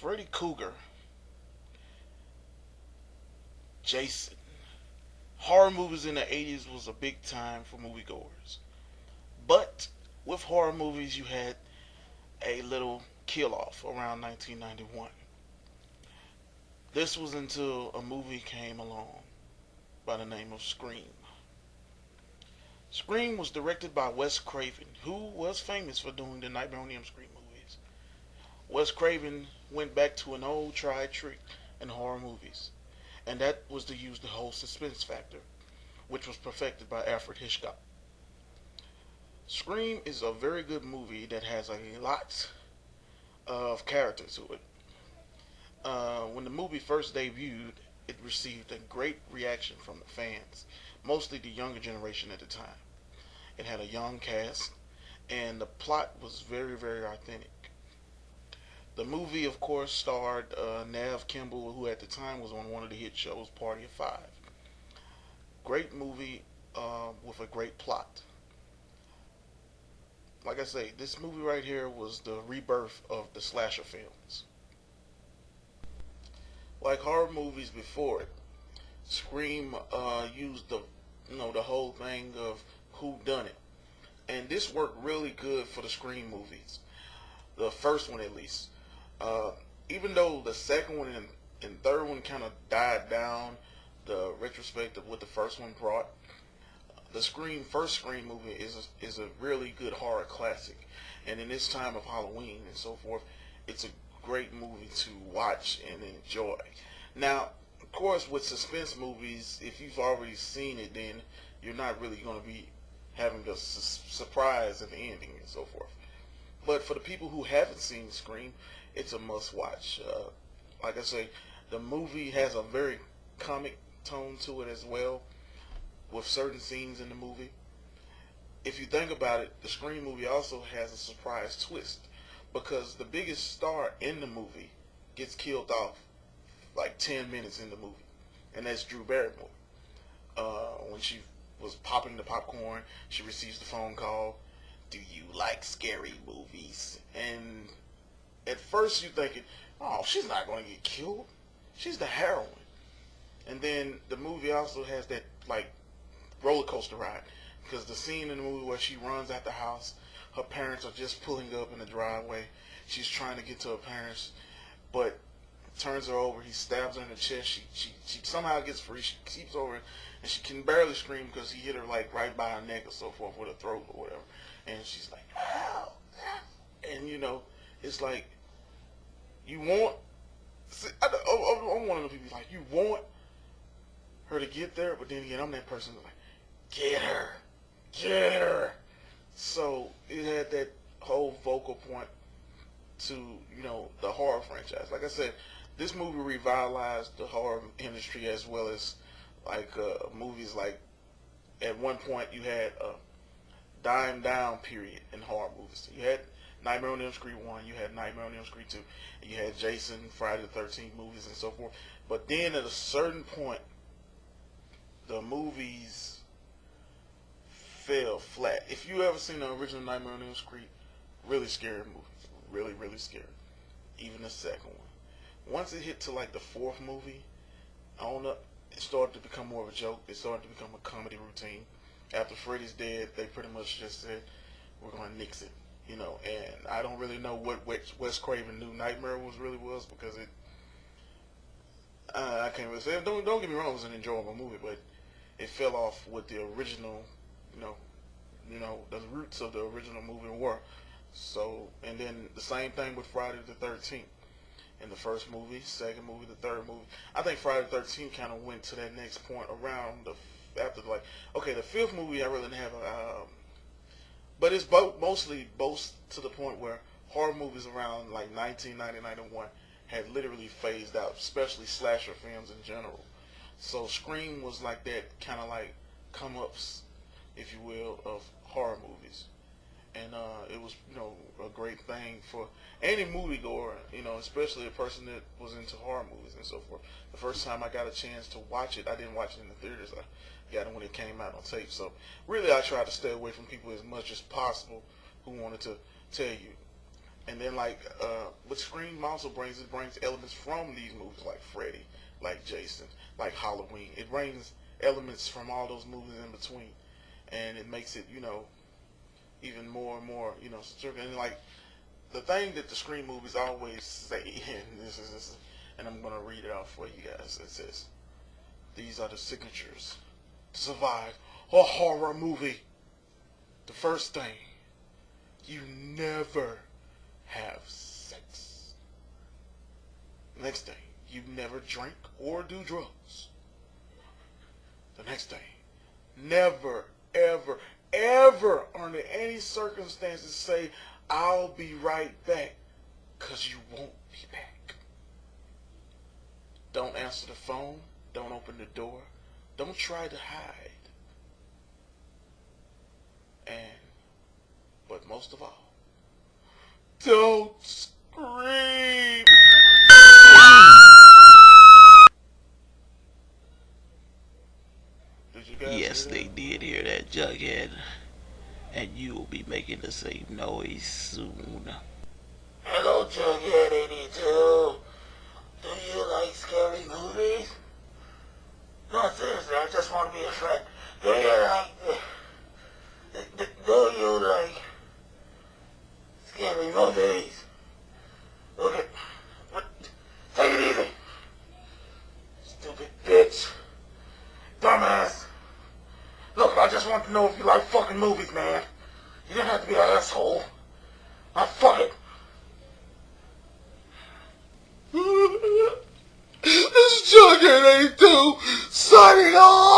Freddy Krueger, Jason. Horror movies in the 80s was a big time for moviegoers. But with horror movies, you had a little kill off around 1991. This was until a movie came along by the name of Scream. Scream was directed by Wes Craven, who was famous for doing the Nightmare on Elm Street movies. Wes Craven went back to an old tried trick in horror movies, and that was to use the whole suspense factor, which was perfected by Alfred Hitchcock. Scream is a very good movie that has a lot of character to it. When the movie first debuted, it received a great reaction from the fans, mostly the younger generation at the time. It had a young cast, and the plot was very, very authentic. The movie, of course, starred Neve Campbell, who at the time was on one of the hit shows, Party of Five. Great movie with a great plot. Like I say, this movie right here was the rebirth of the slasher films. Like horror movies before it, Scream used the whole thing of who done it, and this worked really good for the Scream movies. The first one at least. Even though the second one and third one kind of died down the retrospect of what the first one brought, the first Scream movie is a really good horror classic, and in this time of Halloween and so forth, it's a great movie to watch and enjoy. Now, of course, with suspense movies, if you've already seen it, then you're not really going to be having a surprise at the ending and so forth. But for the people who haven't seen Scream, it's a must-watch. Like I say, the movie has a very comic tone to it as well, with certain scenes in the movie. If you think about it, the Scream movie also has a surprise twist, because the biggest star in the movie gets killed off like 10 minutes in the movie, and that's Drew Barrymore. When she was popping the popcorn, she receives the phone call, "Do you like scary movies?" And at first you're thinking, oh, she's not going to get killed. She's the heroine. And then the movie also has that like roller coaster ride, because the scene in the movie where she runs out the house, her parents are just pulling up in the driveway. She's trying to get to her parents, but turns her over. He stabs her in the chest. She somehow gets free. She keeps over, and she can barely scream because he hit her like right by her neck or so forth, with her throat or whatever. And she's like, ow, ow. And it's like you want. See, I'm one of the people like you want her to get there, but then again, I'm that person that's like, get her. So it had that whole vocal point to the horror franchise. Like I said, this movie revitalized the horror industry, as well as like movies like, at one point you had a dime down period in horror movies. You had Nightmare on Elm Street 1, you had Nightmare on Elm Street 2, and you had Jason, Friday the 13th movies and so forth. But then at a certain point, the movies fell flat. If you ever seen the original Nightmare on Elm Street, really scary movie. Really, really scary. Even the second one. Once it hit to like the fourth movie, I don't know, it started to become more of a joke. It started to become a comedy routine. After Freddy's dead, they pretty much just said, we're going to nix it. And I don't really know what Wes Craven New Nightmare was, because I can't really say. Don't get me wrong, it was an enjoyable movie, but it fell off with the original, the roots of the original movie were. So, and then the same thing with Friday the 13th. In the first movie, second movie, the third movie. I think Friday the 13th kind of went to that next point around after the fifth movie I really didn't have but it's mostly to the point where horror movies around like 1990, 91 had literally phased out, especially slasher films in general. So Scream was like that kind of like come-ups, if you will, of horror movies. And it was, a great thing for any moviegoer, especially a person that was into horror movies and so forth. The first time I got a chance to watch it, I didn't watch it in the theaters. I got it when it came out on tape. So really, I tried to stay away from people as much as possible who wanted to tell you, And then what Scream also brings, it brings elements from these movies, like Freddy, like Jason, like Halloween. It brings elements from all those movies in between, and it makes it, even more and more, and like the thing that the Scream movies always say, and and I'm gonna read it out for you guys. It says, "These are the signatures to survive a horror movie. The first thing, you never have sex. Next thing, you never drink or do drugs. The next thing, never, ever, ever under any circumstances say, 'I'll be right back,' 'cause you won't be back. Don't answer the phone. Don't open the door. Don't try to hide. But most of all, don't scream." Did you guys Yes, hear they that? did hear that, Jughead. And you will be making the same noise soon. Hello, Jughead 82. Do you like scary movies? No, seriously, I just want to be a friend. Do you like scary movies? Okay, what? Take it easy. Stupid bitch. Dumbass. Look, I just want to know if you like fucking movies, man. You didn't have to be an asshole. Now fuck it. This is Jughead 82 signing off.